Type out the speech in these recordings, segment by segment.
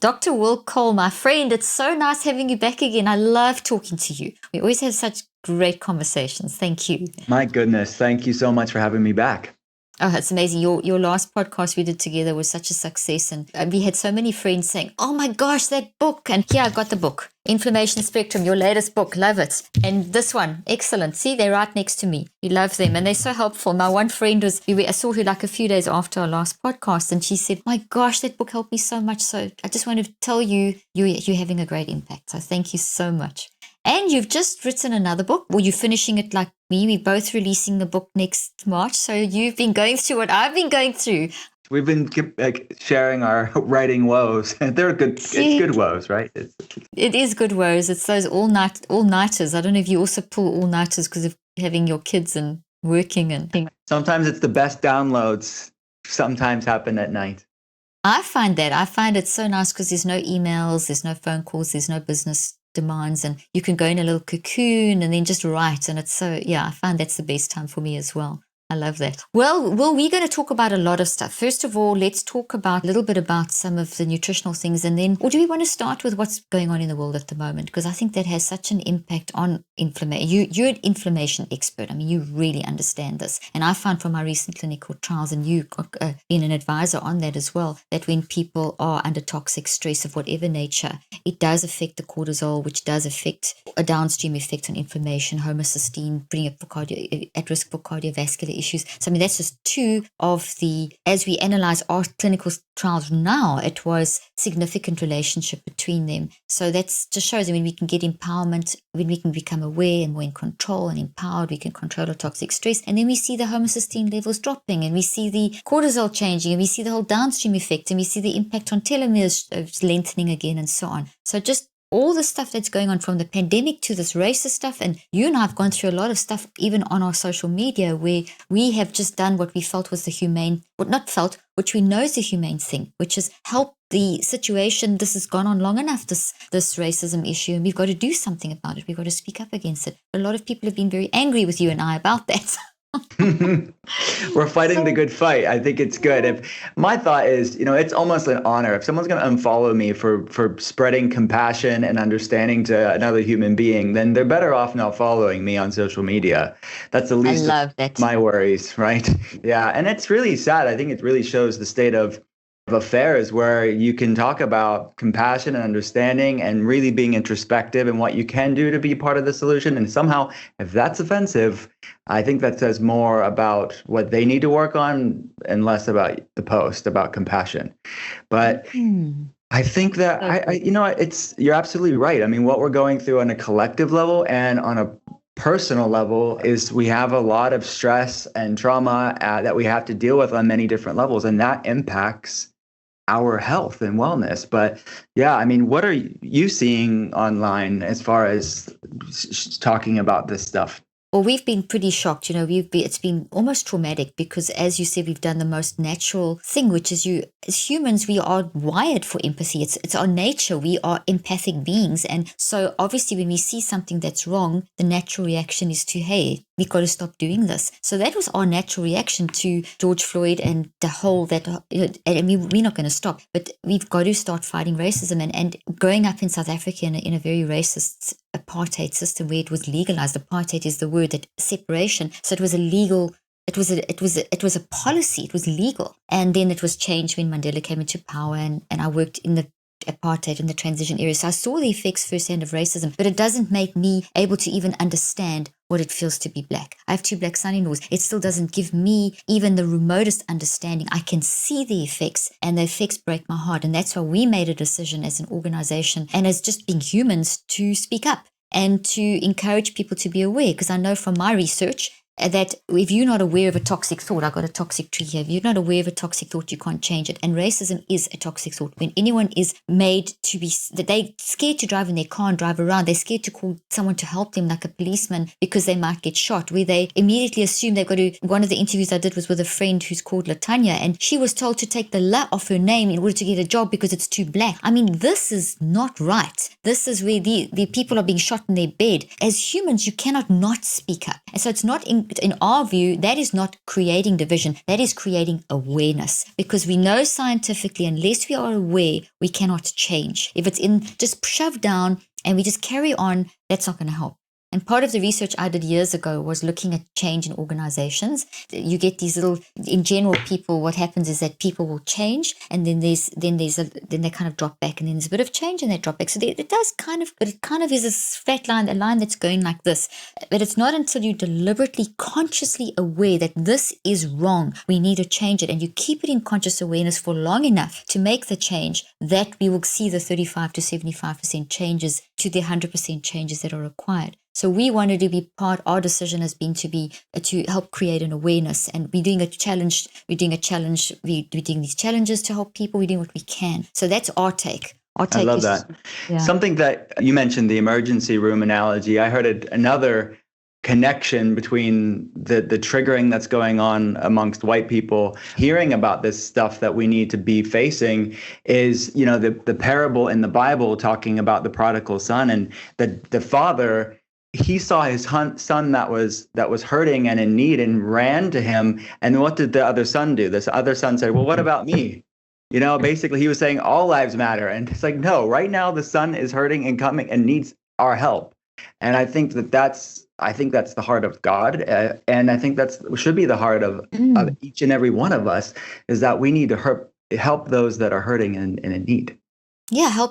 Dr. Will Cole, my friend, it's so nice having you back again. I love talking to you. We always have such great conversations. Thank you. My goodness. Thank you so much for having me back. Oh, it's amazing. Your last podcast we did together was such a success. And we had so many friends saying, oh my gosh, that book. And here I got the book, Inflammation Spectrum, your latest book. Love it. And this one, excellent. See, they're right next to me. You love them. And they're so helpful. My one friend I saw her like a few days after our last podcast. And she said, my gosh, that book helped me so much. So I just wanted to tell you, you're having a great impact. So thank you so much. And you've just written another book. Well, you're finishing it like me. We're both releasing the book next March. So you've been going through what I've been going through. We've been sharing our writing woes. They're good. It's good woes, right? It is good woes. It's those all-nighters. I don't know if you also pull all-nighters because of having your kids and working and. Sometimes it's the best downloads. Sometimes happen at night. I find it so nice because there's no emails, there's no phone calls, there's no business demands, and you can go in a little cocoon and then just write. And it's so, I find that's the best time for me as well. I love that. Well, we're going to talk about a lot of stuff. First of all, let's talk about a little bit about some of the nutritional things. And then, or do we want to start with what's going on in the world at the moment? Because I think that has such an impact on inflammation. You're an inflammation expert. I mean, you really understand this. And I found from my recent clinical trials, and you being an advisor on that as well, that when people are under toxic stress of whatever nature, it does affect the cortisol, which does affect a downstream effect on inflammation, homocysteine, bring up at risk for cardiovascular issues. So I mean, that's just two of the, as we analyze our clinical trials now, it was significant relationship between them. So that's just shows that when we can get empowerment, when we can become aware and more in control and empowered, we can control our toxic stress. And then we see the homocysteine levels dropping, and we see the cortisol changing, and we see the whole downstream effect, and we see the impact on telomeres lengthening again, and so on. So just all the stuff that's going on from the pandemic to this racist stuff. And you and I have gone through a lot of stuff, even on our social media, where we have just done what we felt was the humane, but not felt, which we know is the humane thing, which is help the situation. This has gone on long enough, this racism issue, and we've got to do something about it. We've got to speak up against it. A lot of people have been very angry with you and I about that. We're fighting the good fight. I think it's good. My thought is, it's almost an honor. If someone's going to unfollow me for spreading compassion and understanding to another human being, then they're better off not following me on social media. That's the least of my worries, right? Yeah. And it's really sad. I think it really shows the state of affairs, where you can talk about compassion and understanding and really being introspective and what you can do to be part of the solution. And somehow, if that's offensive, I think that says more about what they need to work on and less about the post about compassion. But I think that you're absolutely right. I mean, what we're going through on a collective level and on a personal level is we have a lot of stress and trauma that we have to deal with on many different levels, and that impacts our health and wellness. But yeah, I mean, what are you seeing online as far as talking about this stuff? Well, we've been pretty shocked. It's been almost traumatic because, as you said, we've done the most natural thing, which is as humans, we are wired for empathy. It's our nature. We are empathic beings. And so obviously when we see something that's wrong, the natural reaction is to, hey, we've got to stop doing this. So that was our natural reaction to George Floyd and the whole we're not going to stop, but we've got to start fighting racism. And growing up in South Africa in a very racist apartheid system where it was legalized. Apartheid is the word, that separation. So it was illegal. It was a policy. It was legal. And then it was changed when Mandela came into power, and I worked in the apartheid in the transition area. So I saw the effects firsthand of racism, but it doesn't make me able to even understand what it feels to be black. I have 2 black son-in-laws. It still doesn't give me even the remotest understanding. I can see the effects, and the effects break my heart. And that's why we made a decision as an organization and as just being humans to speak up and to encourage people to be aware. Because I know from my research that if you're not aware of a toxic thought, I've got a toxic tree here. If you're not aware of a toxic thought, you can't change it. And racism is a toxic thought. When anyone is made to be, that they're scared to drive in their car and drive around, they're scared to call someone to help them, like a policeman, because they might get shot, where they immediately assume they've got to. One of the interviews I did was with a friend who's called Latanya, and she was told to take the la off her name in order to get a job because it's too black. I mean, this is not right. This is where the people are being shot in their bed. As humans, you cannot not speak up. And so it's not in our view, that is not creating division. That is creating awareness, because we know scientifically, unless we are aware, we cannot change. If it's in just shoved down and we just carry on, that's not going to help. And part of the research I did years ago was looking at change in organizations. You get these little, in general, people, what happens is that people will change, and then then they kind of drop back, and then there's a bit of change and they drop back. So it does kind of, but it kind of is this flat line, a line that's going like this. But it's not until you're deliberately, consciously aware that this is wrong, we need to change it, and you keep it in conscious awareness for long enough to make the change, that we will see the 35 to 75% changes to the 100% changes that are required. So we wanted to be part, our decision has been to help create an awareness, and we're doing a challenge, we're doing these challenges to help people, we're doing what we can. So that's our take. I love that. Yeah. Something that you mentioned, the emergency room analogy, I heard another connection between the triggering that's going on amongst white people hearing about this stuff that we need to be facing is, the parable in the Bible talking about the prodigal son, and the father, he saw his son that was hurting and in need and ran to him. And what did the other son do? This other son said, well, what about me? Basically he was saying all lives matter. And it's like, no, right now the son is hurting and coming and needs our help. And I think that's the heart of God. And I think that should be the heart of each and every one of us, is that we need to help those that are hurting and in need. Yeah,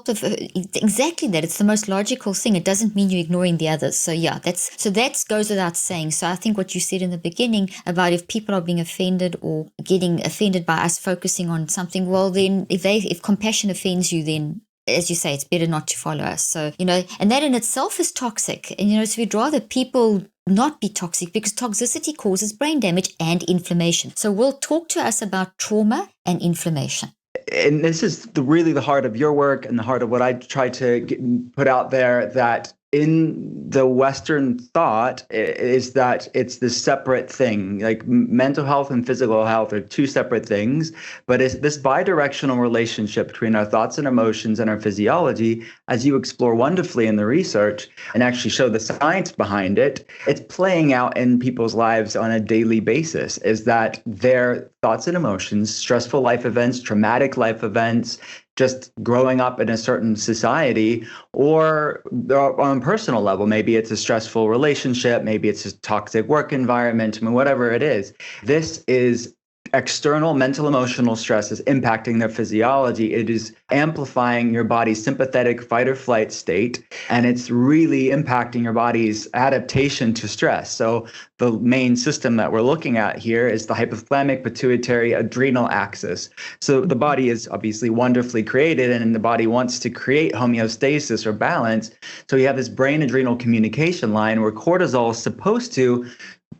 exactly that. It's the most logical thing. It doesn't mean you're ignoring the others. So yeah, that goes without saying. So I think what you said in the beginning about if people are being offended or getting offended by us focusing on something, well then if compassion offends you, then as you say, it's better not to follow us. So, and that in itself is toxic. And, so we'd rather people not be toxic, because toxicity causes brain damage and inflammation. So we'll talk to us about trauma and inflammation. And this is really the heart of your work and the heart of what I try to put out there, that in the Western thought is that it's this separate thing. Like mental health and physical health are two separate things, but it's this bidirectional relationship between our thoughts and emotions and our physiology, as you explore wonderfully in the research and actually show the science behind it. It's playing out in people's lives on a daily basis, is that their thoughts and emotions, stressful life events, traumatic life events, just growing up in a certain society, or on a personal level, maybe it's a stressful relationship, maybe it's a toxic work environment, whatever it is. This is external mental emotional stress is impacting their physiology. It is amplifying your body's sympathetic fight or flight state, and it's really impacting your body's adaptation to stress. So the main system that we're looking at here is the hypothalamic pituitary adrenal axis. So the body is obviously wonderfully created, and the body wants to create homeostasis or balance. So you have this brain adrenal communication line where cortisol is supposed to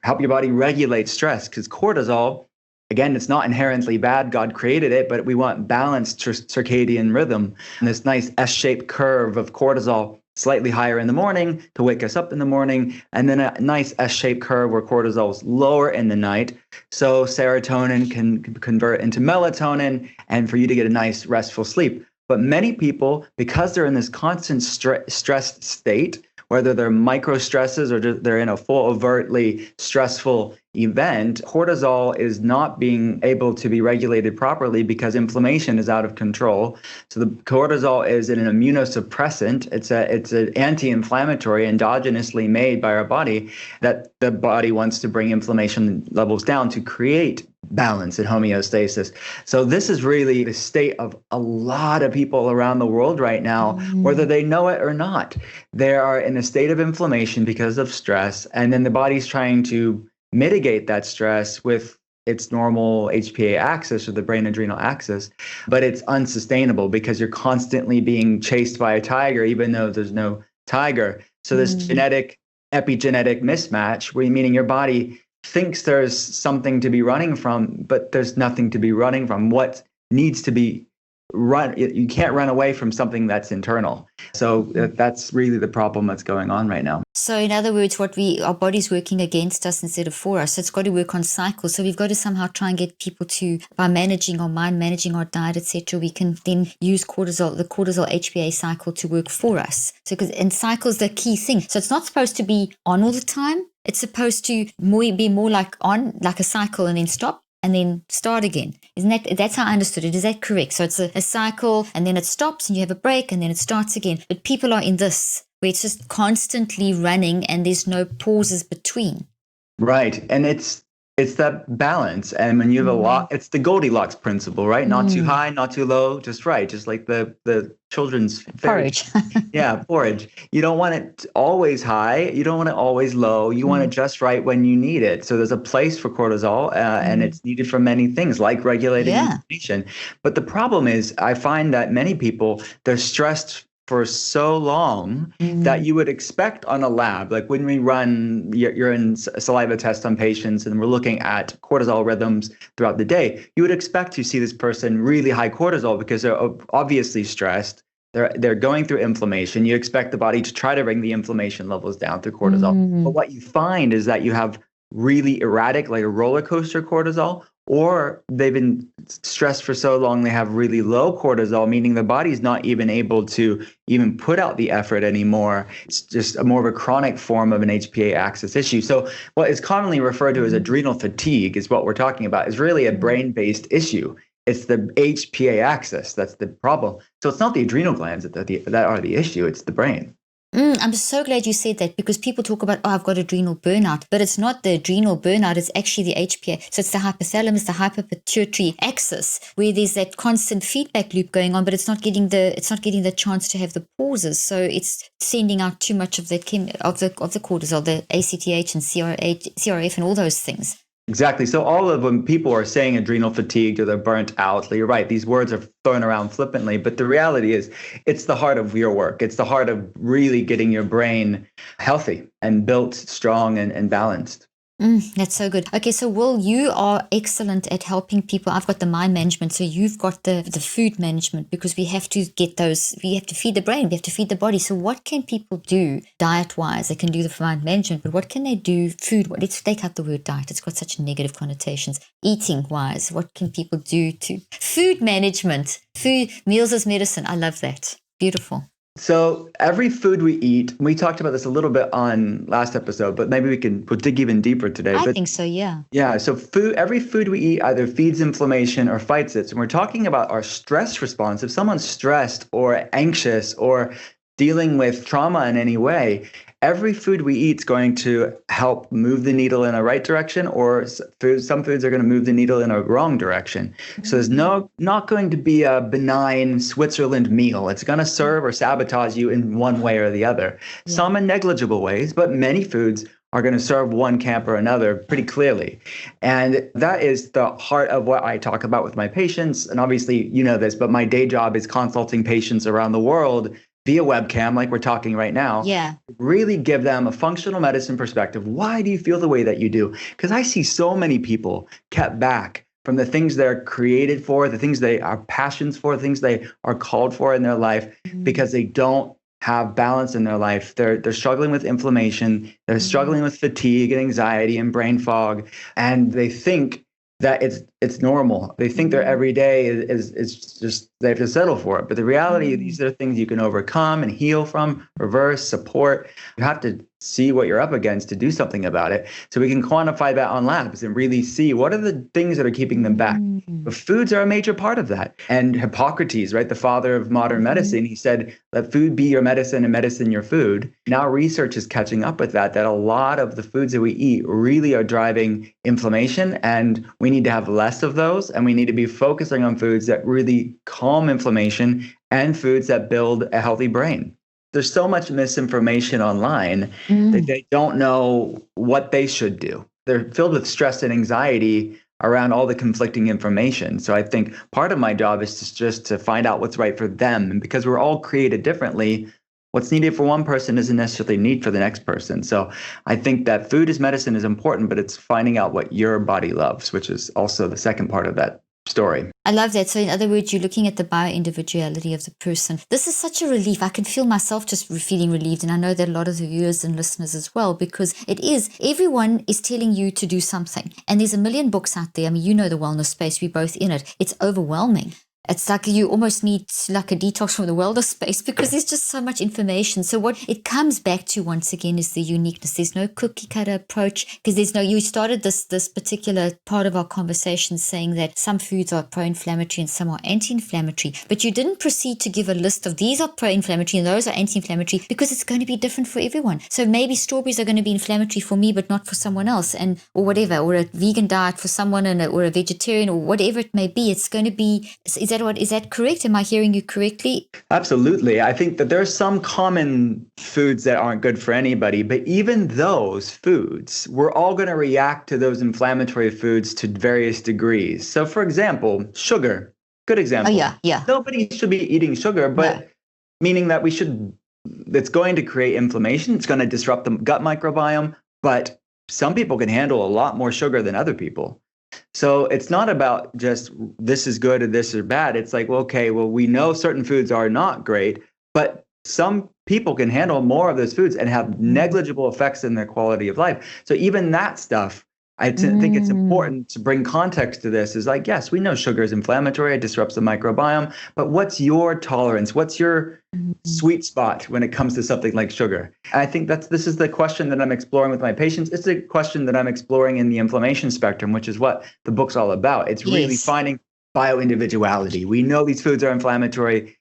help your body regulate stress, because cortisol, again, it's not inherently bad. God created it, but we want balanced circadian rhythm. And this nice S-shaped curve of cortisol, slightly higher in the morning to wake us up in the morning, and then a nice S-shaped curve where cortisol is lower in the night. So serotonin can convert into melatonin, and for you to get a nice restful sleep. But many people, because they're in this constant stressed state, whether they're micro stresses or they're in a full overtly stressful event, cortisol is not being able to be regulated properly because inflammation is out of control. So the cortisol is an immunosuppressant. It's an anti-inflammatory endogenously made by our body, that the body wants to bring inflammation levels down to create balance and homeostasis. So this is really the state of a lot of people around the world right now, whether they know it or not. They are in a state of inflammation because of stress, and then the body's trying to mitigate that stress with its normal HPA axis, or the brain adrenal axis, but it's unsustainable because you're constantly being chased by a tiger, even though there's no tiger. So this epigenetic mismatch, meaning your body thinks there's something to be running from, but there's nothing to be running from. What needs to be you can't run away from something that's internal. So that's really the problem that's going on right now. So in other words, our body's working against us instead of for us. So it's got to work on cycles. So we've got to somehow try and get people to, by managing our mind, managing our diet, etc., we can then use the cortisol HPA cycle to work for us. So and cycle's the key thing. So it's not supposed to be on all the time. It's supposed to be more like a cycle and then stop and then start again. That's how I understood it. Is that correct? So it's a cycle and then it stops and you have a break and then it starts again. But people are in this where it's just constantly running and there's no pauses between. Right. And it's that balance. And when you have a lot, it's the Goldilocks principle, right? Not too high, not too low, just right. Just like the children's porridge. Yeah, porridge. You don't want it always high. You don't want it always low. You want it just right when you need it. So there's a place for cortisol, and it's needed for many things like regulating inflammation. But the problem is, I find that many people, they're stressed for so long that you would expect on a lab, like when we run urine saliva test on patients and we're looking at cortisol rhythms throughout the day, you would expect to see this person really high cortisol because they're obviously stressed. They're going through inflammation. You expect the body to try to bring the inflammation levels down through cortisol. But what you find is that you have really erratic, like a roller coaster cortisol, or they've been stressed for so long they have really low cortisol, meaning the body's not even able to even put out the effort anymore. It's just more of a chronic form of an HPA axis issue. So what is commonly referred to as adrenal fatigue is what we're talking about. Is really a brain-based issue. It's the HPA axis that's the problem. So it's not the adrenal glands that are the issue, it's the brain. I'm so glad you said that, because people talk about, I've got adrenal burnout, but it's not the adrenal burnout, it's actually the HPA. So it's the hypothalamus, the hyperpituitary axis, where there's that constant feedback loop going on, but it's not getting the chance to have the pauses. So it's sending out too much of the cortisol, the ACTH and CRF and all those things. Exactly. So when people are saying adrenal fatigue or they're burnt out, you're right. These words are thrown around flippantly, but the reality is it's the heart of your work. It's the heart of really getting your brain healthy and built strong and balanced. That's so good. Okay, so Will, you are excellent at helping people. I've got the mind management, so you've got the food management, because we have to we have to feed the brain, we have to feed the body. So what can people do diet-wise? They can do the mind management, but what can they do food? Let's take out the word diet. It's got such negative connotations. Eating-wise, what can people do to food management? Food, meals as medicine. I love that. Beautiful. So every food we eat, we talked about this a little bit on last episode, but maybe we'll dig even deeper today. I think so, yeah. Yeah, so every food we eat either feeds inflammation or fights it. So we're talking about our stress response. If someone's stressed or anxious or dealing with trauma in any way, every food we eat is going to help move the needle in a right direction, or some foods are going to move the needle in a wrong direction. So there's not going to be a benign Switzerland meal. It's going to serve or sabotage you in one way or the other. Yeah. Some in negligible ways, but many foods are going to serve one camp or another pretty clearly. And that is the heart of what I talk about with my patients. And obviously, you know this, but my day job is consulting patients around the world via webcam, like we're talking right now. Yeah. Really give them a functional medicine perspective. Why do you feel the way that you do? Because I see so many people kept back from the things they're created for, the things they are passions for, the things they are called for in their life, because they don't have balance in their life. They're struggling with inflammation. They're struggling with fatigue and anxiety and brain fog. And they think that it's normal. They think their everyday is just, they have to settle for it. But the reality, these are things you can overcome and heal from, reverse, support. You have to see what you're up against to do something about it. So we can quantify that on labs and really see what are the things that are keeping them back. But foods are a major part of that. And Hippocrates, right, the father of modern medicine, he said, let food be your medicine and medicine your food. Now research is catching up with that a lot of the foods that we eat really are driving inflammation, and we need to have less of those, and we need to be focusing on foods that really calm inflammation and foods that build a healthy brain. There's so much misinformation online that they don't know what they should do. They're filled with stress and anxiety around all the conflicting information. So I think part of my job is just to find out what's right for them. And because we're all created differently, what's needed for one person isn't necessarily needed for the next person. So I think that food as medicine is important, but it's finding out what your body loves, which is also the second part of that story. I love that. So in other words, you're looking at the bio-individuality of the person. This is such a relief. I can feel myself just feeling relieved. And I know that a lot of the viewers and listeners as well, because everyone is telling you to do something. And there's a million books out there. I mean, you know the wellness space. We're both in it. It's overwhelming. It's like you almost need like a detox from the world of space because there's just so much information. So what it comes back to once again is the uniqueness. There's no cookie cutter approach because you started this particular part of our conversation saying that some foods are pro-inflammatory and some are anti-inflammatory, but you didn't proceed to give a list of these are pro-inflammatory and those are anti-inflammatory because it's going to be different for everyone. So maybe strawberries are going to be inflammatory for me, but not for someone else, and or whatever, or a vegan diet for someone or a vegetarian or whatever it may be. It's going to be, is that correct? Am I hearing you correctly? Absolutely. I think that there are some common foods that aren't good for anybody, but even those foods, we're all going to react to those inflammatory foods to various degrees. So for example, sugar, good example. Oh, yeah. Nobody should be eating sugar, but meaning that it's going to create inflammation. It's going to disrupt the gut microbiome, but some people can handle a lot more sugar than other people. So it's not about just this is good or this is bad. It's like, well, okay, well, we know certain foods are not great, but some people can handle more of those foods and have negligible effects in their quality of life. So even that stuff, I think it's important to bring context to this is like, yes, we know sugar is inflammatory, it disrupts the microbiome, but what's your tolerance? What's your sweet spot when it comes to something like sugar? And I think this is the question that I'm exploring with my patients. It's a question that I'm exploring in the inflammation spectrum, which is what the book's all about. It's really finding bio-individuality. We know these foods are inflammatory.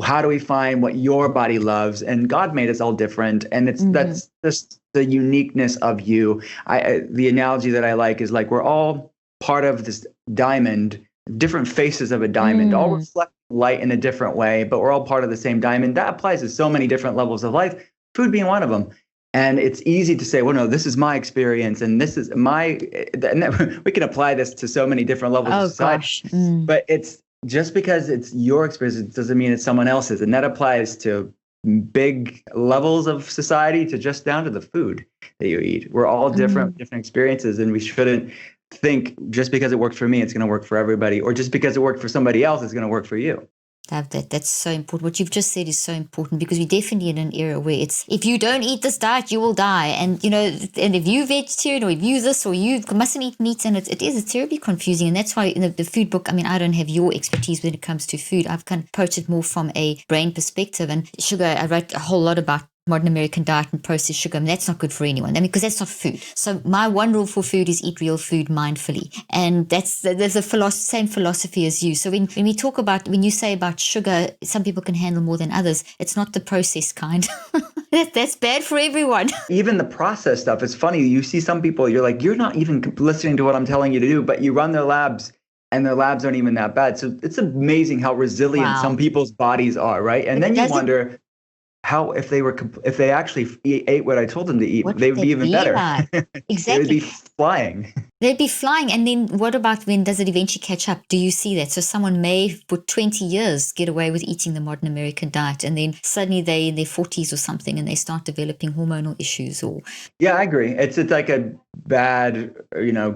How do we find what your body loves? And God made us all different. And that's just the uniqueness of you. The analogy that I like is like we're all part of this diamond, different faces of a diamond, all reflect light in a different way, but we're all part of the same diamond. That applies to so many different levels of life, food being one of them. And it's easy to say, well, no, this is my experience and this is we can apply this to so many different levels of society. But it's just because it's your experience doesn't mean it's someone else's. And that applies to big levels of society to just down to the food that you eat. We're all different experiences, and we shouldn't think just because it worked for me, it's going to work for everybody, or just because it worked for somebody else, it's going to work for you. Love that. That's so important. What you've just said is so important because we're definitely in an era where it's, if you don't eat this diet, you will die. And, and if you vegetarian or if you this or you mustn't eat meat, and it's terribly confusing. And that's why in the food book, I don't have your expertise when it comes to food. I've kind of approached it more from a brain perspective. And sugar, I wrote a whole lot about modern American diet and processed sugar. That's not good for anyone. Because that's not food. So my one rule for food is eat real food mindfully. And there's a same philosophy as you. So when you say about sugar, some people can handle more than others. It's not the processed kind. That's bad for everyone. Even the processed stuff, it's funny. You see some people, you're like, you're not even listening to what I'm telling you to do, but you run their labs and their labs aren't even that bad. So it's amazing how resilient some people's bodies are, right? And then you wonder, how if they actually ate what I told them to eat, they would be even better. Exactly. They would be flying. They'd be flying. And then what about when does it eventually catch up? Do you see that? So someone may for 20 years get away with eating the modern American diet, and then suddenly they're in their 40s or something and they start developing hormonal issues. Yeah, I agree. It's like a bad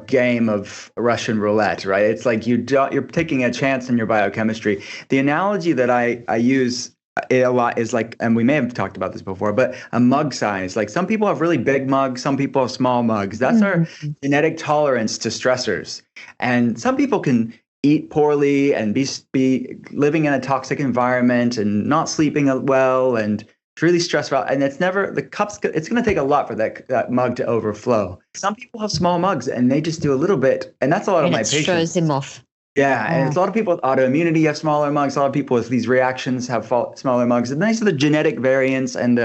game of Russian roulette, right? It's like you're taking a chance in your biochemistry. The analogy that I use a lot is like, and we may have talked about this before, but a mug size. Like some people have really big mugs, some people have small mugs. That's our genetic tolerance to stressors. And some people can eat poorly and be living in a toxic environment and not sleeping well and really stressful. And it's never it's going to take a lot for that mug to overflow. Some people have small mugs and they just do a little bit. And that's a lot of my patients. It throws them off. Yeah, and it's a lot of people with autoimmunity have smaller mugs. A lot of people with these reactions have smaller mugs. And these are the genetic variants, and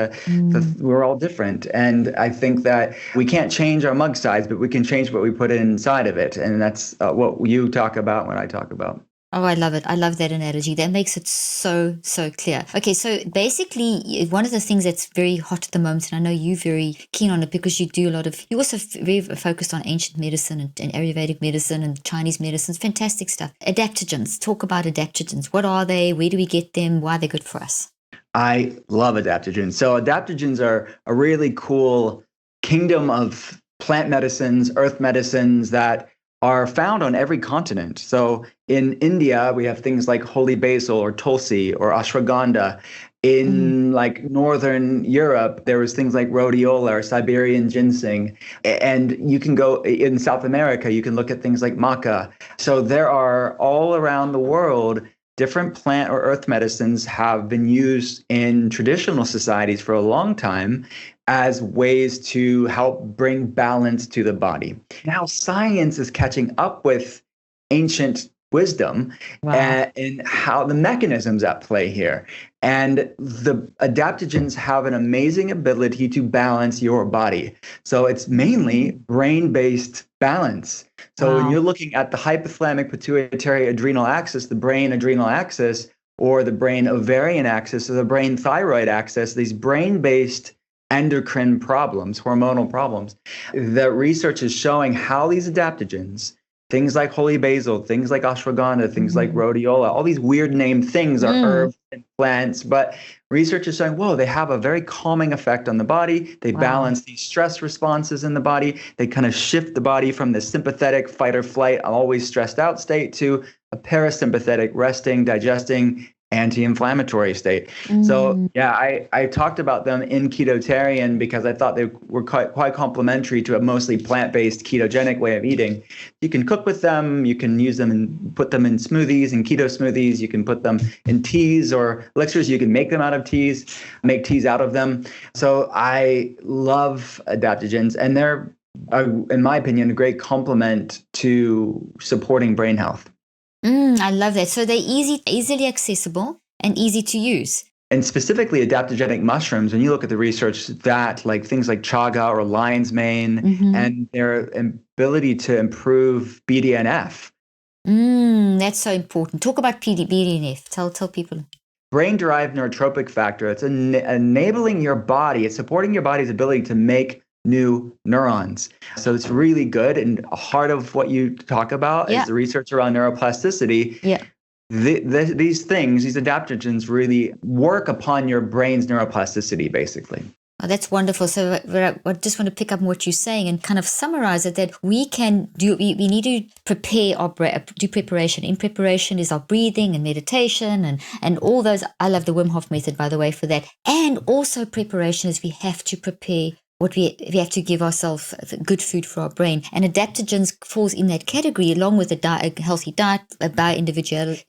we're all different. And I think that we can't change our mug size, but we can change what we put inside of it. And that's what you talk about when I talk about. Oh, I love it. I love that analogy. That makes it so, so clear. Okay, so basically, one of the things that's very hot at the moment, and I know you're very keen on it because you you're also very focused on ancient medicine and Ayurvedic medicine and Chinese medicine. Fantastic stuff. Adaptogens. Talk about adaptogens. What are they? Where do we get them? Why are they good for us? I love adaptogens. So adaptogens are a really cool kingdom of plant medicines, earth medicines that are found on every continent. So in India, we have things like holy basil or tulsi or ashwagandha. In like Northern Europe, there was things like rhodiola or Siberian ginseng. And you can go in South America, you can look at things like maca. So there are all around the world different plant or earth medicines have been used in traditional societies for a long time as ways to help bring balance to the body. Now, science is catching up with ancient wisdom and how the mechanisms at play here. And the adaptogens have an amazing ability to balance your body. So it's mainly brain-based balance. So when you're looking at the hypothalamic pituitary adrenal axis, the brain adrenal axis, or the brain ovarian axis, or the brain thyroid axis, these brain-based endocrine problems, hormonal problems, the research is showing how these adaptogens, things like holy basil, things like ashwagandha, things like rhodiola, all these weird named things are herbs and plants, but research is showing, whoa, they have a very calming effect on the body. They balance these stress responses in the body. They kind of shift the body from the sympathetic fight or flight, I'm always stressed out state to a parasympathetic resting, digesting, anti-inflammatory state. So yeah, I talked about them in Ketotarian because I thought they were quite complementary to a mostly plant-based ketogenic way of eating. You can cook with them, you can use them and put them in smoothies and keto smoothies, you can put them in teas or elixirs, you can make them out of teas, make teas out of them. So I love adaptogens, and they're, in my opinion, a great complement to supporting brain health. I love that. So they're easily accessible and easy to use. And specifically adaptogenic mushrooms, when you look at the research, that like things like chaga or lion's mane and their ability to improve BDNF. That's so important. Talk about BDNF. Tell people. Brain-derived neurotropic factor. It's enabling your body. It's supporting your body's ability to make new neurons. So it's really good. And heart of what you talk about is the research around neuroplasticity. Yeah. These things, these adaptogens really work upon your brain's neuroplasticity, basically. Oh, that's wonderful. So I just want to pick up on what you're saying and kind of summarize it, that we can do, we need to prepare do preparation. In preparation is our breathing and meditation and all those. I love the Wim Hof method, by the way, for that. And also preparation is we have to prepare what we have to give ourselves good food for our brain. And adaptogens falls in that category, along with a healthy diet,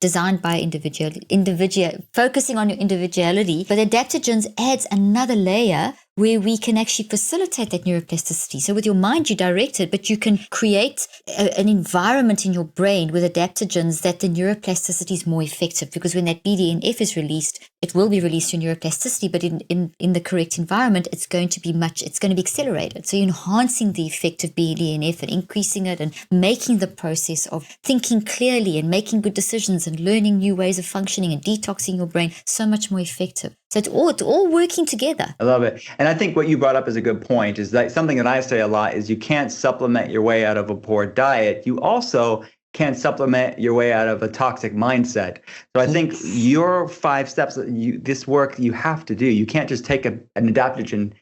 designed by individual, focusing on your individuality. But adaptogens adds another layer where we can actually facilitate that neuroplasticity. So with your mind, you direct it, but you can create an environment in your brain with adaptogens that the neuroplasticity is more effective, because when that BDNF is released, it will be released to neuroplasticity, but in the correct environment, it's going to be accelerated. So you're enhancing the effect of BDNF and increasing it and making the process of thinking clearly and making good decisions and learning new ways of functioning and detoxing your brain so much more effective. So it's all working together. I love it. And I think what you brought up is a good point, is that something that I say a lot is you can't supplement your way out of a poor diet. You also can't supplement your way out of a toxic mindset. So I think your 5 steps, this work you have to do. You can't just take an adaptogen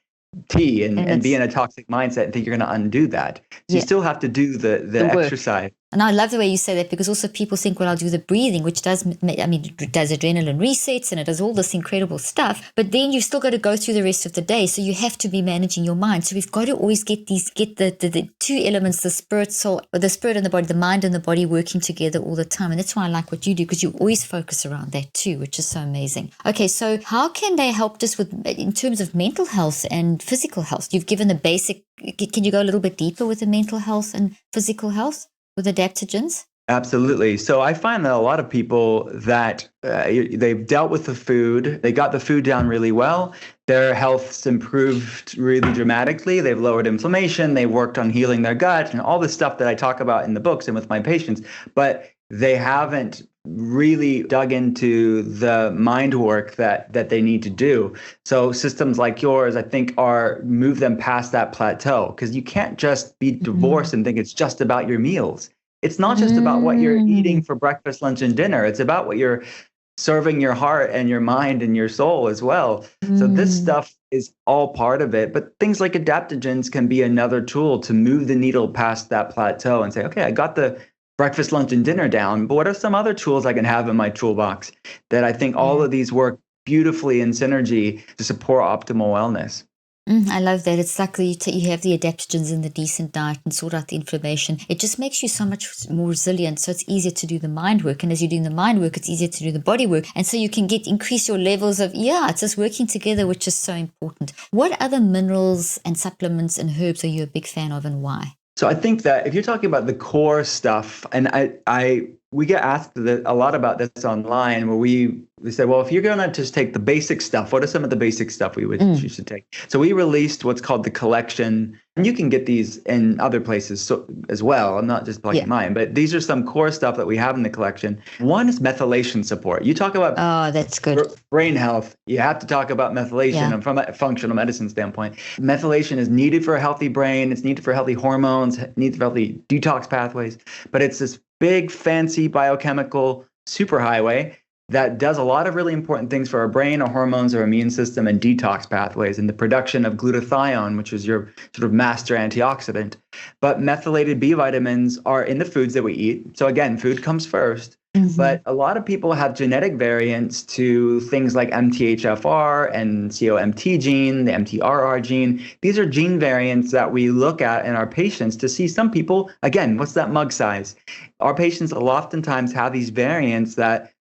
tea and be in a toxic mindset and think you're going to undo that. So you still have to do the exercise. And I love the way you say that, because also people think, well, I'll do the breathing, which does adrenaline resets and it does all this incredible stuff. But then you've still got to go through the rest of the day. So you have to be managing your mind. So we've got to always get the 2 elements, the spirit, soul, or the spirit and the body, the mind and the body working together all the time. And that's why I like what you do, because you always focus around that too, which is so amazing. Okay, so how can they help us in terms of mental health and physical health? You've given the basic. Can you go a little bit deeper with the mental health and physical health with adaptogens? Absolutely. So I find that a lot of people that they've dealt with the food, they got the food down really well, their health's improved really dramatically, they've lowered inflammation, they worked on healing their gut and all the stuff that I talk about in the books and with my patients, but they haven't really dug into the mind work that they need to do. So systems like yours, I think, move them past that plateau, because you can't just be divorced and think it's just about your meals. It's not just about what you're eating for breakfast, lunch, and dinner. It's about what you're serving your heart and your mind and your soul as well. So this stuff is all part of it. But things like adaptogens can be another tool to move the needle past that plateau and say, okay, I got the breakfast, lunch, and dinner down, but what are some other tools I can have in my toolbox that I think all of these work beautifully in synergy to support optimal wellness? I love that. It's like you have the adaptogens in the decent diet and sort out the inflammation. It just makes you so much more resilient. So it's easier to do the mind work. And as you're doing the mind work, it's easier to do the body work. And so you can increase your levels of, it's just working together, which is so important. What other minerals and supplements and herbs are you a big fan of, and why? So I think that if you're talking about the core stuff, and we get asked a lot about this online, where we said, well, if you're going to just take the basic stuff, what are some of the basic stuff you should take? So we released what's called the collection, and you can get these in other places as well. I'm not just plugging mine, but these are some core stuff that we have in the collection. One is methylation support. You talk about that's good. Brain health. You have to talk about methylation from a functional medicine standpoint. Methylation is needed for a healthy brain. It's needed for healthy hormones, needed for healthy detox pathways. But it's this big, fancy biochemical superhighway that does a lot of really important things for our brain, our hormones, our immune system, and detox pathways, and the production of glutathione, which is your sort of master antioxidant. But methylated B vitamins are in the foods that we eat. So again, food comes first. Mm-hmm. But a lot of people have genetic variants to things like MTHFR and COMT gene, the MTRR gene. These are gene variants that we look at in our patients to see some people, again, what's that mug size? Our patients will oftentimes have these variants that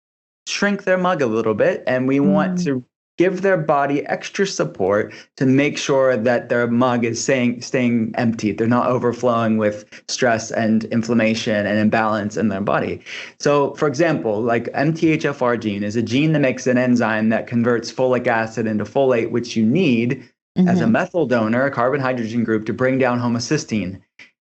shrink their mug a little bit, and we want to give their body extra support to make sure that their mug is staying empty. They're not overflowing with stress and inflammation and imbalance in their body. So, for example, like MTHFR gene is a gene that makes an enzyme that converts folic acid into folate, which you need as a methyl donor, a carbon hydrogen group, to bring down homocysteine.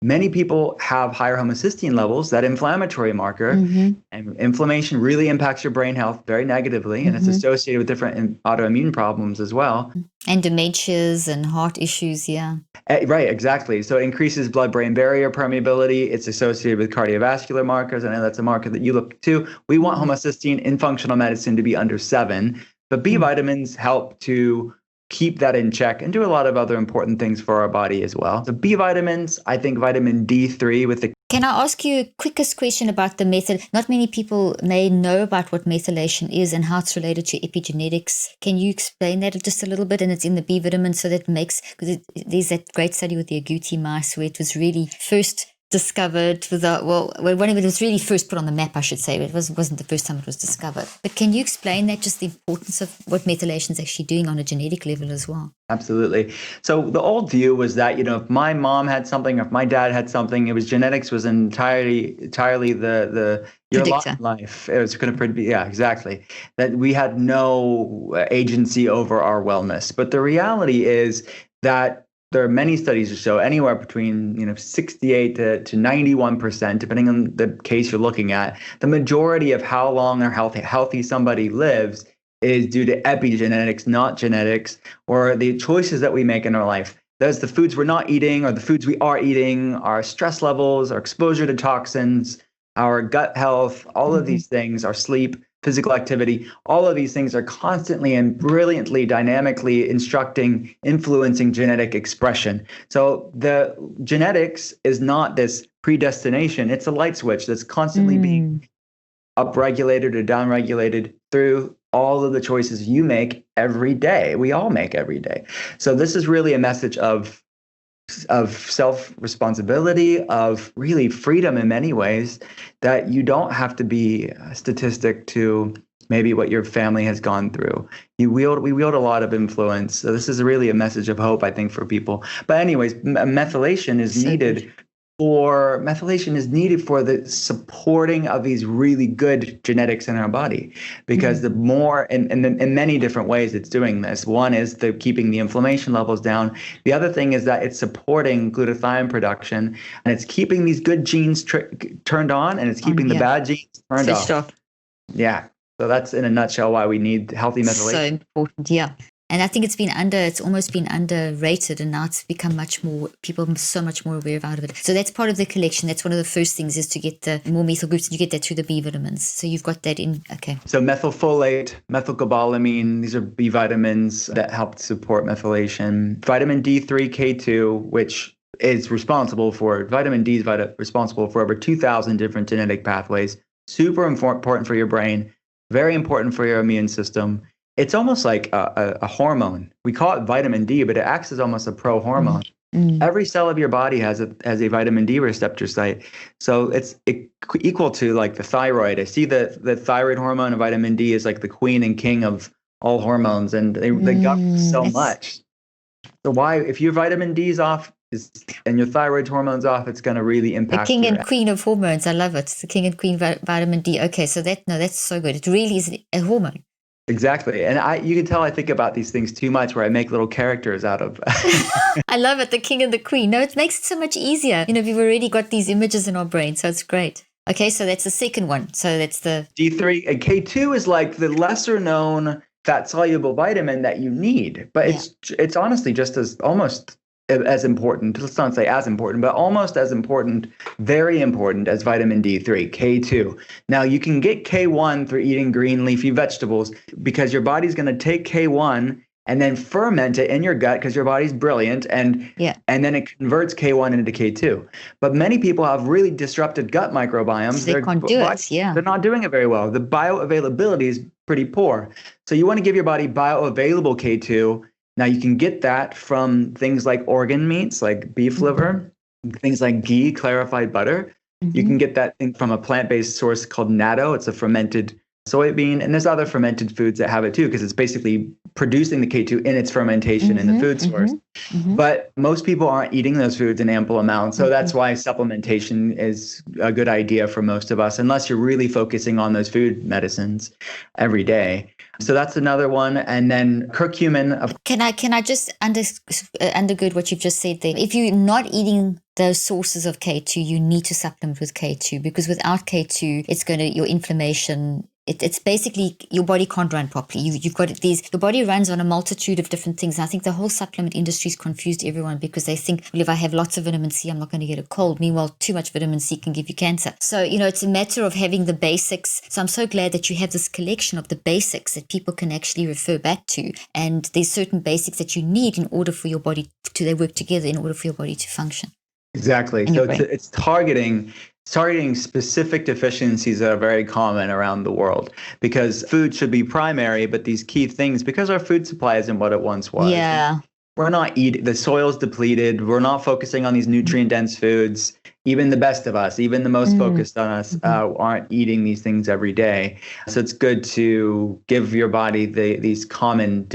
Many people have higher homocysteine levels, that inflammatory marker, and inflammation really impacts your brain health very negatively, and it's associated with different autoimmune problems as well. And dementias and heart issues, Right, exactly. So it increases blood-brain barrier permeability. It's associated with cardiovascular markers. I know that's a marker that you look to. We want homocysteine in functional medicine to be under 7, but B vitamins help to keep that in check and do a lot of other important things for our body as well. So B vitamins, I think vitamin D3 with the... Can I ask you a quickest question about the method? Not many people may know about what methylation is and how it's related to epigenetics. Can you explain that just a little bit? And it's in the B vitamins, so that makes, because there's that great study with the agouti mice where it was really first discovered when it was really first put on the map, I should say. It wasn't the first time it was discovered. But can you explain that, just the importance of what methylation is actually doing on a genetic level as well? Absolutely. So the old view was that, if my mom had something, if my dad had something, it was genetics was entirely the your lot in life. It was going to be, exactly. That we had no agency over our wellness. But the reality is that there are many studies that show anywhere between 68 to 91%, depending on the case you're looking at, the majority of how long or healthy somebody lives is due to epigenetics, not genetics, or the choices that we make in our life. Those the foods we're not eating or the foods we are eating, our stress levels, our exposure to toxins, our gut health, all of these things, our sleep, physical activity, all of these things are constantly and brilliantly, dynamically influencing genetic expression. So the genetics is not this predestination. It's a light switch that's constantly being upregulated or downregulated through all of the choices you make every day. We all make every day. So this is really a message of self-responsibility, of really freedom in many ways, that you don't have to be a statistic to maybe what your family has gone through. We wield a lot of influence. So this is really a message of hope, I think, for people. But anyways, methylation is needed for the supporting of these really good genetics in our body, because the more in many different ways it's doing this. One is keeping the inflammation levels down. The other thing is that it's supporting glutathione production, and it's keeping these good genes turned on, and it's keeping the bad genes turned off. Yeah. So that's in a nutshell why we need healthy methylation. So important, And I think it's almost been underrated, and now it's become people are so much more aware of it. So that's part of the collection. That's one of the first things, is to get the more methyl groups, and you get that through the B vitamins. So you've got that in, okay. So methylfolate, methylcobalamin, these are B vitamins that help support methylation. Vitamin D3, K2, which is responsible for, vitamin D is responsible for over 2,000 different genetic pathways. Super important for your brain, very important for your immune system. it's almost like a hormone. We call it vitamin D, but it acts as almost a pro-hormone. Every cell of your body has a vitamin D receptor site. So it's equal to like the thyroid. I see the thyroid hormone and vitamin D is like the queen and king of all hormones, and they govern so much. So why, if your vitamin D is off and your thyroid hormone's off, it's going to really The impact king your and queen of hormones. I love it. It's the king and queen vitamin D. Okay, so that's so good. It really is a hormone. Exactly. And you can tell I think about these things too much, where I make little characters out of. I love it. The king and the queen. No, it makes it so much easier. We've already got these images in our brain, so it's great. Okay, so that's the second one. So that's the D3 and K2 is like the lesser known fat soluble vitamin that you need, but it's honestly just almost as important. Let's not say as important, but almost as important, very important as vitamin D3, K2. Now you can get K1 through eating green leafy vegetables, because your body's going to take K1 and then ferment it in your gut, because your body's brilliant, and then it converts K1 into K2. But many people have really disrupted gut microbiomes. They can't do it. Yeah, they're not doing it very well. The bioavailability is pretty poor. So you want to give your body bioavailable K2. Now you can get that from things like organ meats, like beef liver, things like ghee, clarified butter. You can get that from a plant-based source called natto. It's a fermented soybean, and there's other fermented foods that have it too, because it's basically producing the K2 in its fermentation in the food source. But most people aren't eating those foods in ample amounts, so that's why supplementation is a good idea for most of us, unless you're really focusing on those food medicines every day. So that's another one. And then curcumin. Can I just undergird what you've just said there? If you're not eating those sources of K2, you need to supplement with K2, because without K2, it's going to, your inflammation, it's basically your body can't run properly. You've got your body runs on a multitude of different things. And I think the whole supplement industry's confused everyone, because they think, well, if I have lots of vitamin C, I'm not going to get a cold. Meanwhile, too much vitamin C can give you cancer. So, it's a matter of having the basics. So I'm so glad that you have this collection of the basics that people can actually refer back to. And there's certain basics that you need in order for your body they work together in order for your body to function. Exactly. So it's targeting specific deficiencies that are very common around the world, because food should be primary, but these key things, because our food supply isn't what it once was. Yeah. We're not eating, the soil's depleted. We're not focusing on these nutrient dense foods. Even the best of us, even the most focused on us, aren't eating these things every day. So it's good to give your body these common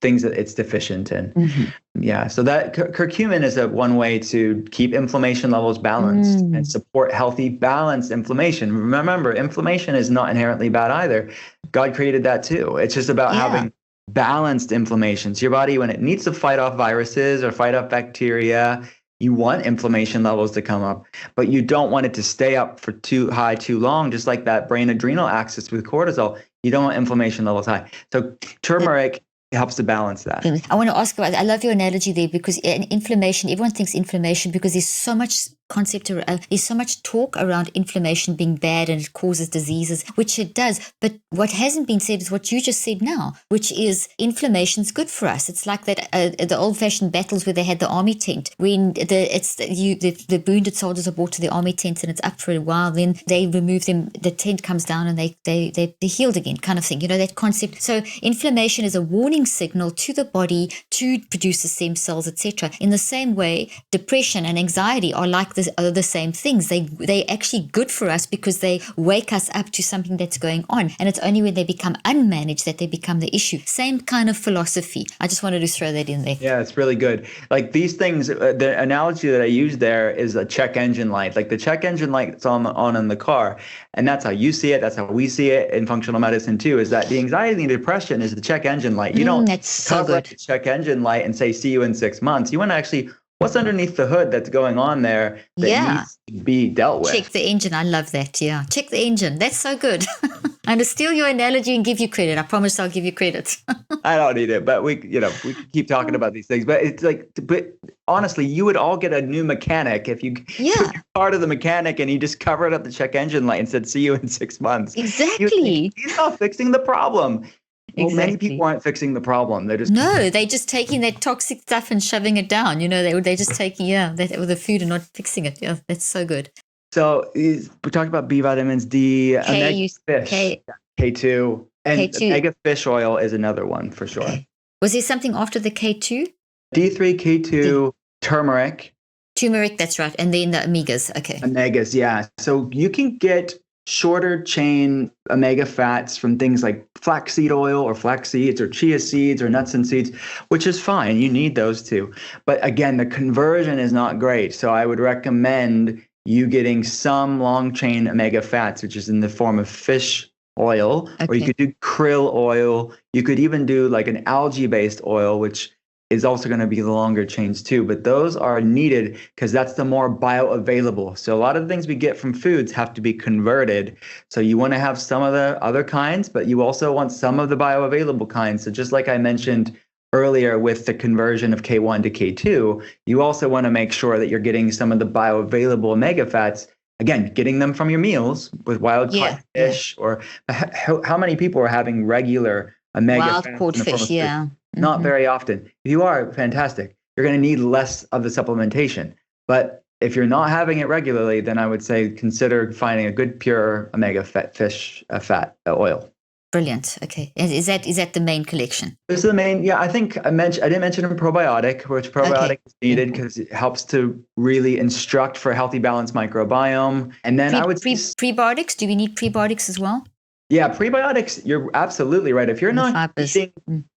things that it's deficient in. Yeah, so that curcumin is one way to keep inflammation levels balanced and support healthy, balanced inflammation. Remember, inflammation is not inherently bad either. God created that too. It's just about having balanced inflammation. So your body, when it needs to fight off viruses or fight off bacteria, you want inflammation levels to come up, but you don't want it to stay up for too high too long, just like that brain adrenal axis with cortisol. You don't want inflammation levels high. So turmeric helps to balance that. I want to ask about, I love your analogy there, because inflammation, everyone thinks inflammation because there's so much there's so much talk around inflammation being bad and it causes diseases, which it does. But what hasn't been said is what you just said now, which is inflammation's good for us. It's like that the old-fashioned battles where they had the army tent. When the wounded soldiers are brought to the army tent and it's up for a while, then they remove them, the tent comes down and they're healed again, kind of thing. That concept. So inflammation is a warning signal to the body to produce the stem cells, etc. In the same way, depression and anxiety are like are the same things. They're actually good for us because they wake us up to something that's going on. And it's only when they become unmanaged that they become the issue. Same kind of philosophy. I just wanted to throw that in there. Yeah, it's really good. Like these things, the analogy that I use there is a check engine light. Like the check engine light that's on in the car. And that's how you see it. That's how we see it in functional medicine too, is that the anxiety and depression is the check engine light. You don't cover the check engine light and say, see you in 6 months. You want to actually, what's underneath the hood that's going on there that needs to be dealt with? Check the engine. I love that. Yeah. Check the engine. That's so good. I'm going to steal your analogy and give you credit. I promise I'll give you credit. I don't need it, but we could keep talking about these things. But it's like, but honestly, you would all get a new mechanic if you took your car to the mechanic and he just covered up the check engine light and said, see you in 6 months. Exactly. He's not fixing the problem. Well, many people aren't fixing the problem. They're just taking that toxic stuff and shoving it down. They're just taking that with the food and not fixing it. Yeah, that's so good. So we talked about B vitamins, D, fish, K2, And K2. omega fish oil is another one for sure. Okay. Was there something after the K2? D3, K2, turmeric. Turmeric, that's right. And then the omegas. Okay. Omegas, yeah. So you can get shorter chain omega fats from things like flaxseed oil or flax seeds or chia seeds or nuts and seeds, which is fine. You need those too. But again, the conversion is not great. So I would recommend you getting some long chain omega fats, which is in the form of fish oil, or you could do krill oil. You could even do like an algae-based oil, which is also going to be the longer chains too. But those are needed because that's the more bioavailable. So a lot of the things we get from foods have to be converted. So you want to have some of the other kinds, but you also want some of the bioavailable kinds. So just like I mentioned earlier with the conversion of K1 to K2, you also want to make sure that you're getting some of the bioavailable omega fats. Again, getting them from your meals with wild caught fish, or how many people are having regular omega wild fats caught in the form fish, of fish? Not very often. If you are, fantastic. You're going to need less of the supplementation. But if you're not having it regularly, then I would say consider finding a good pure omega fish fat oil. Brilliant. Okay. Is that the main collection? This is the main. Yeah, I think I didn't mention a probiotic, which probiotic is needed because it helps to really instruct for a healthy, balanced microbiome. And then I would say prebiotics. Do we need prebiotics as well? Yeah, prebiotics. You're absolutely right. If you're not eating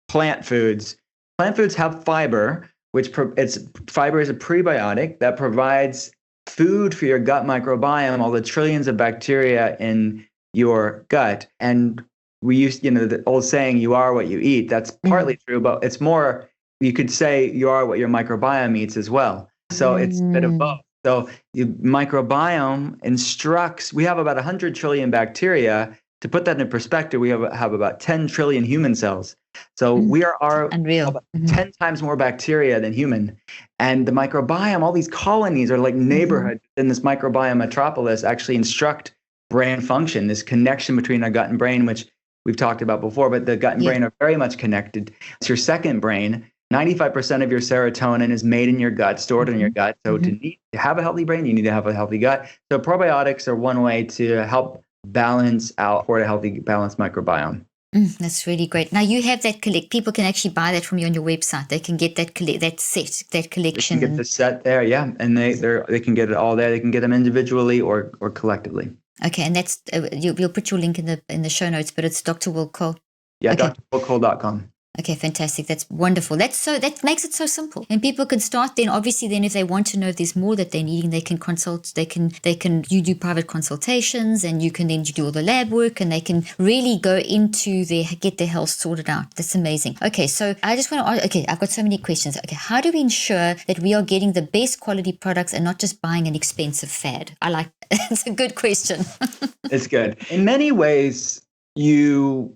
plant foods have fiber, fiber is a prebiotic that provides food for your gut microbiome, all the trillions of bacteria in your gut. And we use, the old saying, you are what you eat. That's partly true, but it's more, you could say you are what your microbiome eats as well. So it's a bit of both. So the microbiome instructs, we have about 100 trillion bacteria. To put that in perspective, we have about 10 trillion human cells. So we are about 10 times more bacteria than human. And the microbiome, all these colonies are like neighborhoods in this microbiome metropolis, actually instruct brain function, this connection between our gut and brain, which we've talked about before, but the gut and brain are very much connected. It's your second brain. 95% of your serotonin is made in your gut, stored in your gut. So to have a healthy brain, you need to have a healthy gut. So probiotics are one way to help balance out for a healthy, balanced microbiome. That's really great. Now you have that people can actually buy that from you on your website. They can get that that collection. They can get the set there, yeah, and they can get it all there. They can get them individually or collectively. Okay, and that's you'll put your link in the show notes, but it's Dr. Will Cole. Yeah, drwillcole.com. Okay, fantastic. That's wonderful. That makes it so simple. And people can start then, obviously, then if they want to know if there's more that they're needing, they can consult, you do private consultations and you can then do all the lab work and they can really go into get their health sorted out. That's amazing. Okay, so I just want to ask, I've got so many questions. Okay, how do we ensure that we are getting the best quality products and not just buying an expensive fad? It's a good question. It's good. In many ways, you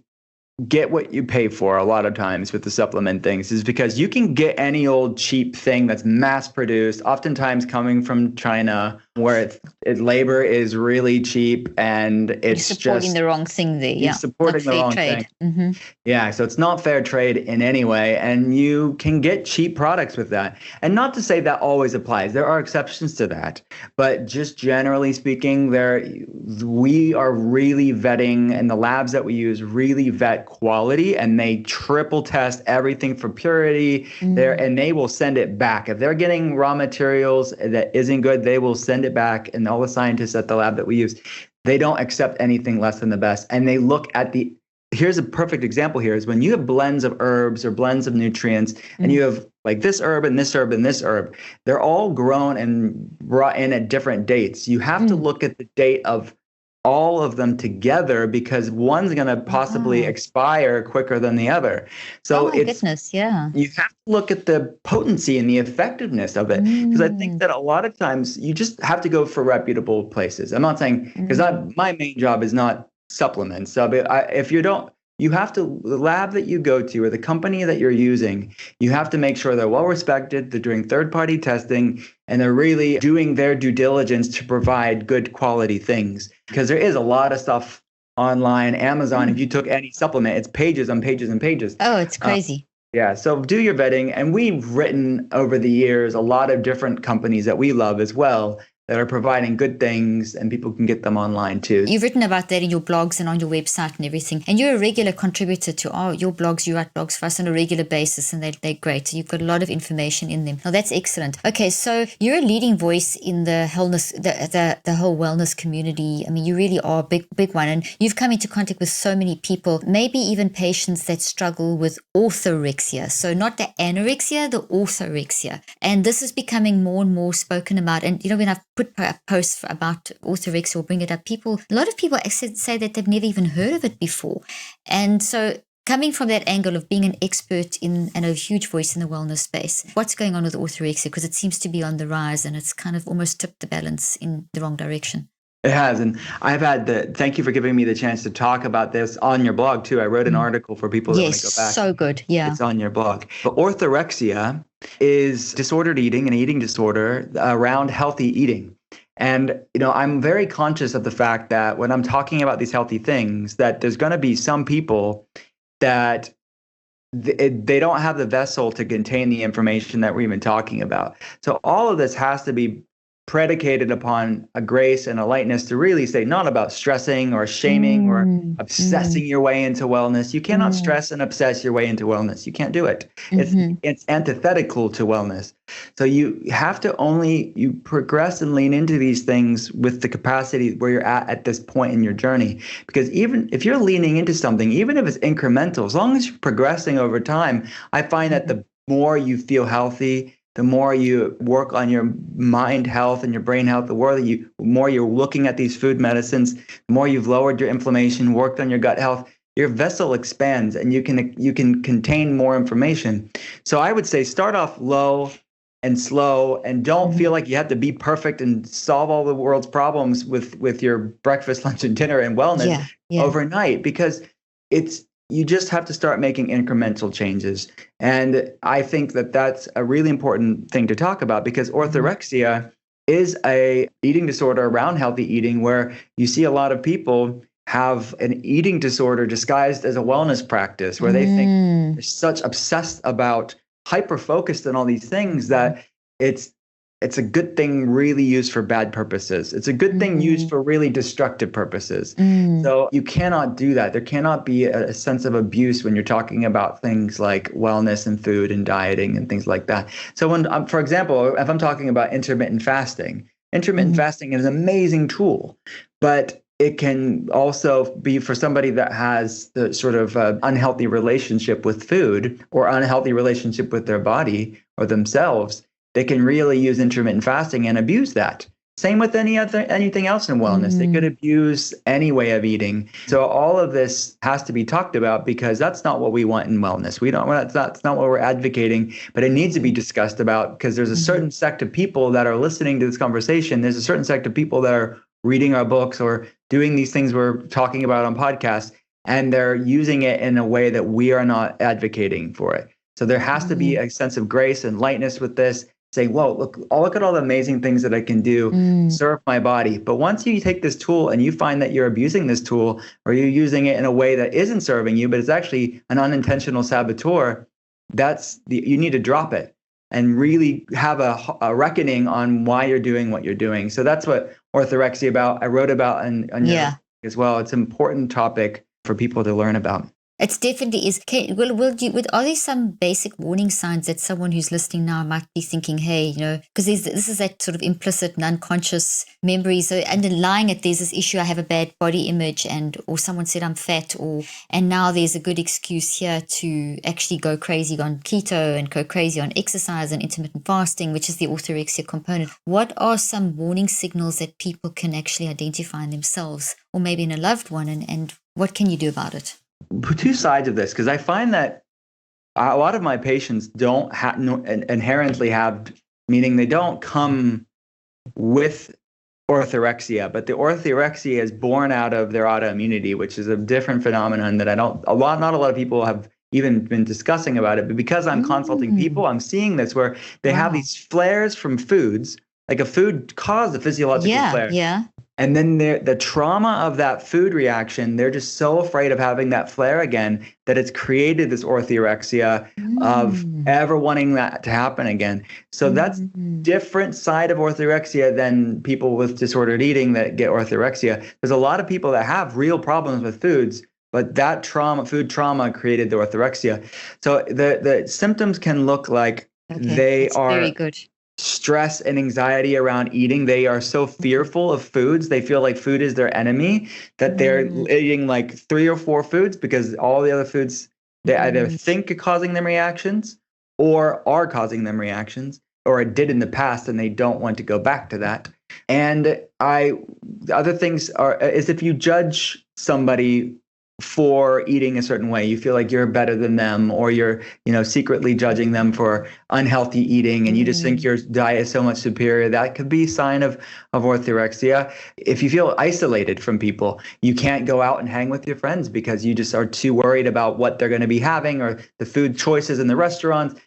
get what you pay for a lot of times with the supplement things is because you can get any old cheap thing that's mass produced, oftentimes coming from China, where labor is really cheap and it's you're supporting the wrong thing there. You're supporting the wrong thing. Yeah, so it's not fair trade in any way, and you can get cheap products with that. And not to say that always applies. There are exceptions to that, but just generally speaking, we are really vetting, and the labs that we use really vet quality, and they triple test everything for purity there, and they will send it back. If they're getting raw materials that isn't good, they will send it back. And all the scientists at the lab that we use, they don't accept anything less than the best. And they look at here's a perfect example here is when you have blends of herbs or blends of nutrients, and you have like this herb and this herb and this herb, they're all grown and brought in at different dates. You have to look at the date of all of them together because one's going to possibly expire quicker than the other. So goodness, yeah. You have to look at the potency and the effectiveness of it, because I think that a lot of times you just have to go for reputable places. I'm not saying, because my main job is not supplements. So if you don't, you have to, the lab that you go to or the company that you're using, you have to make sure they're well respected, they're doing third-party testing, and they're really doing their due diligence to provide good quality things. Because there is a lot of stuff online, Amazon, if you took any supplement, it's pages and pages and pages. Oh, it's crazy. Yeah, so do your vetting. And we've written over the years a lot of different companies that we love as well that are providing good things, and people can get them online too. You've written about that in your blogs and on your website and everything. And you're a regular contributor to your blogs. You write blogs for us on a regular basis, and they're great. So you've got a lot of information in them. Now, that's excellent. Okay, so you're a leading voice in the wellness, the whole wellness community. I mean, you really are a big one. And you've come into contact with so many people, maybe even patients that struggle with orthorexia. So not the anorexia, the orthorexia. And this is becoming more and more spoken about. And, when I've put a post about orthorexia or bring it up, a lot of people say that they've never even heard of it before. And so coming from that angle of being an expert and a huge voice in the wellness space, what's going on with orthorexia? Because it seems to be on the rise, and it's kind of almost tipped the balance in the wrong direction. It has. And thank you for giving me the chance to talk about this on your blog too. I wrote an article for people that want to go back. So good. Yeah. It's on your blog. But orthorexia is disordered eating, an eating disorder around healthy eating. And, I'm very conscious of the fact that when I'm talking about these healthy things, that there's going to be some people that they don't have the vessel to contain the information that we're even talking about. So all of this has to be predicated upon a grace and a lightness to really say, not about stressing or shaming or obsessing your way into wellness. You cannot stress and obsess your way into wellness. You can't do it. It's antithetical to wellness. So you have to you progress and lean into these things with the capacity where you're at this point in your journey. Because even if you're leaning into something, even if it's incremental, as long as you're progressing over time, I find that the more you feel healthy, the more you work on your mind health and your brain health, the more you're looking at these food medicines, the more you've lowered your inflammation, worked on your gut health, your vessel expands and you can contain more information. So I would say start off low and slow, and don't feel like you have to be perfect and solve all the world's problems with your breakfast, lunch, and dinner and wellness overnight, because you just have to start making incremental changes. And I think that that's a really important thing to talk about, because orthorexia is a eating disorder around healthy eating, where you see a lot of people have an eating disorder disguised as a wellness practice, where they think they're such obsessed about, hyper-focused on all these things, that it's a good thing really used for bad purposes. It's a good thing used for really destructive purposes. So you cannot do that. There cannot be a sense of abuse when you're talking about things like wellness and food and dieting and things like that. So when, for example, if I'm talking about intermittent fasting is an amazing tool, but it can also be for somebody that has the sort of unhealthy relationship with food or unhealthy relationship with their body or themselves. They can really use intermittent fasting and abuse that. Same with anything else in wellness. They could abuse any way of eating. So all of this has to be talked about, because that's not what we want in wellness. That's not what we're advocating, but it needs to be discussed about, because there's a certain sect of people that are listening to this conversation. There's a certain sect of people that are reading our books or doing these things we're talking about on podcasts, and they're using it in a way that we are not advocating for it. So there has to be a sense of grace and lightness with this, saying, whoa, look at all the amazing things that I can do, serve my body. But once you take this tool and you find that you're abusing this tool, or you're using it in a way that isn't serving you, but it's actually an unintentional saboteur, you need to drop it and really have a reckoning on why you're doing what you're doing. So that's what orthorexia about. I wrote about on your as well. It's an important topic for people to learn about. It definitely is. Are there some basic warning signs that someone who's listening now might be thinking, hey, because this is that sort of implicit and unconscious memory. So underlying it, there's this issue, I have a bad body image, or someone said I'm fat, and now there's a good excuse here to actually go crazy on keto and go crazy on exercise and intermittent fasting, which is the orthorexia component. What are some warning signals that people can actually identify in themselves, or maybe in a loved one, and what can you do about it? Two sides of this, because I find that a lot of my patients don't inherently have, meaning they don't come with orthorexia, but the orthorexia is born out of their autoimmunity, which is a different phenomenon that not a lot of people have even been discussing about it. But because I'm consulting people, I'm seeing this where they have these flares from foods, like a food caused a physiological flare. And then the trauma of that food reaction, they're just so afraid of having that flare again that it's created this orthorexia of ever wanting that to happen again. So that's different side of orthorexia than people with disordered eating that get orthorexia. There's a lot of people that have real problems with foods, but that trauma, food trauma, created the orthorexia. So the symptoms can look like they that's are very good. stress and anxiety around eating. They are so fearful of foods. They feel like food is their enemy, that they're eating like 3 or 4 foods because all the other foods they either think are causing them reactions or are causing them reactions, or it did in the past and they don't want to go back to that. And the other things is if you judge somebody for eating a certain way, you feel like you're better than them, or you're, secretly judging them for unhealthy eating, and you just think your diet is so much superior. That could be a sign of orthorexia. If you feel isolated from people, you can't go out and hang with your friends because you just are too worried about what they're going to be having or the food choices in the restaurants.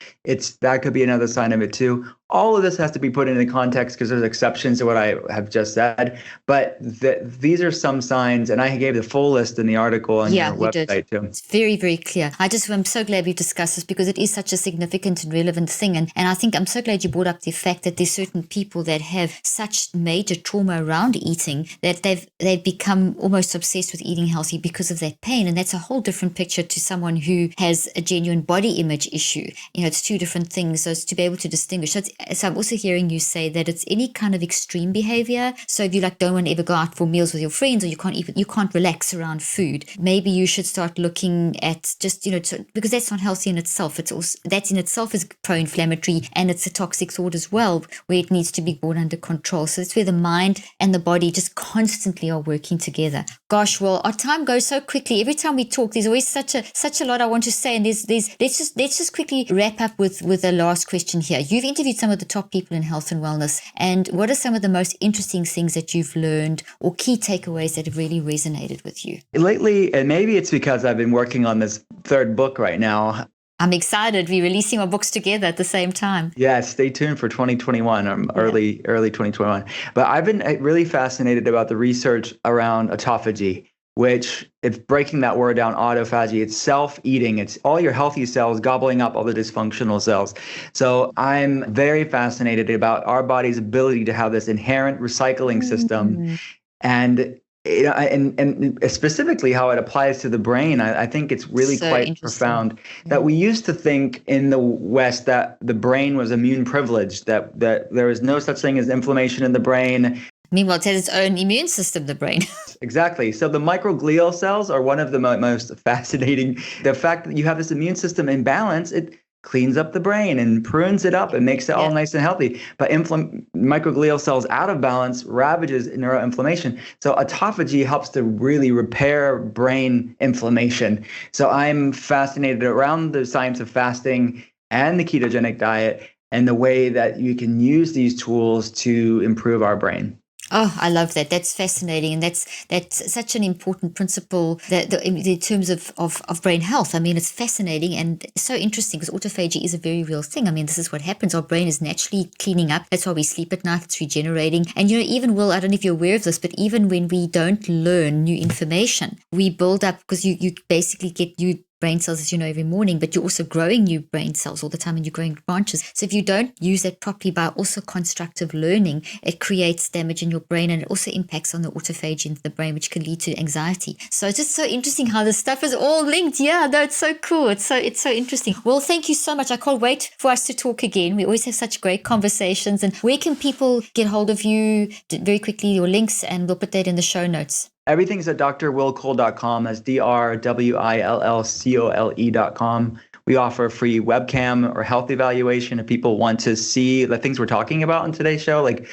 That could be another sign of it too. All of this has to be put into context because there's exceptions to what I have just said. But these are some signs, and I gave the full list in the article on your website too. It's very, very clear. I'm so glad we've discussed this because it is such a significant and relevant thing. And I think I'm so glad you brought up the fact that there's certain people that have such major trauma around eating that they've become almost obsessed with eating healthy because of that pain. And that's a whole different picture to someone who has a genuine body image issue. It's two different things. So it's to be able to distinguish. So I'm also hearing you say that it's any kind of extreme behavior. So if you don't want to ever go out for meals with your friends, or you can't relax around food, maybe you should start looking at just, because that's not healthy in itself. It's also, that in itself is pro-inflammatory, and it's a toxic thought as well, where it needs to be brought under control. So it's where the mind and the body just constantly are working together. Gosh, well, our time goes so quickly. Every time we talk, there's always such a lot I want to say. And let's just quickly wrap up with the last question here. You've interviewed some of the top people in health and wellness. And what are some of the most interesting things that you've learned, or key takeaways that have really resonated with you? Lately, and maybe it's because I've been working on this 3rd book right now. I'm excited. We're releasing our books together at the same time. Yeah, stay tuned for 2021, early 2021. But I've been really fascinated about the research around autophagy, which, it's breaking that word down, autophagy. It's self-eating. It's all your healthy cells gobbling up all the dysfunctional cells. So I'm very fascinated about our body's ability to have this inherent recycling system, and and specifically how it applies to the brain. I think it's really so quite profound. That we used to think in the West that the brain was immune privileged, that there is no such thing as inflammation in the brain. Meanwhile, it has its own immune system, the brain. Exactly. So the microglial cells are one of the most fascinating. The fact that you have this immune system in balance, it cleans up the brain and prunes it up and makes it all nice and healthy. But microglial cells out of balance ravages neuroinflammation. So autophagy helps to really repair brain inflammation. So I'm fascinated around the science of fasting and the ketogenic diet and the way that you can use these tools to improve our brain. Oh, I love that. That's fascinating. And that's such an important principle that in terms of brain health. I mean, it's fascinating and so interesting because autophagy is a very real thing. I mean, this is what happens. Our brain is naturally cleaning up. That's why we sleep at night. It's regenerating. And, even, Will, I don't know if you're aware of this, but even when we don't learn new information, we build up, because you basically get new brain cells, as you know, every morning, but you're also growing new brain cells all the time and you're growing branches. So if you don't use that properly by also constructive learning, it creates damage in your brain, and it also impacts on the autophagy in the brain, which can lead to anxiety. So it's just so interesting how this stuff is all linked. Yeah, no, it's so cool. It's so interesting. Well, thank you so much. I can't wait for us to talk again. We always have such great conversations. And where can people get hold of you? Very quickly, your links, and we'll put that in the show notes. Everything's at drwillcole.com. That's drwillcole.com. We offer a free webcam or health evaluation if people want to see the things we're talking about in today's show, like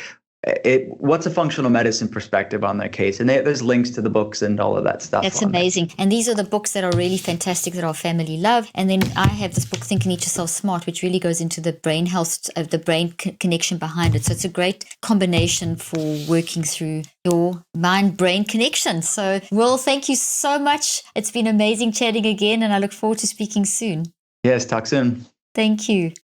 what's a functional medicine perspective on their case. And there's links to the books and all of that stuff. That's amazing. And these are the books that are really fantastic that our family love. And then I have this book, Think and Eat Yourself Smart, which really goes into the brain health of the brain connection behind it. So it's a great combination for working through your mind-brain connection. So, Will, thank you so much. It's been amazing chatting again, and I look forward to speaking soon. Yes, talk soon. Thank you.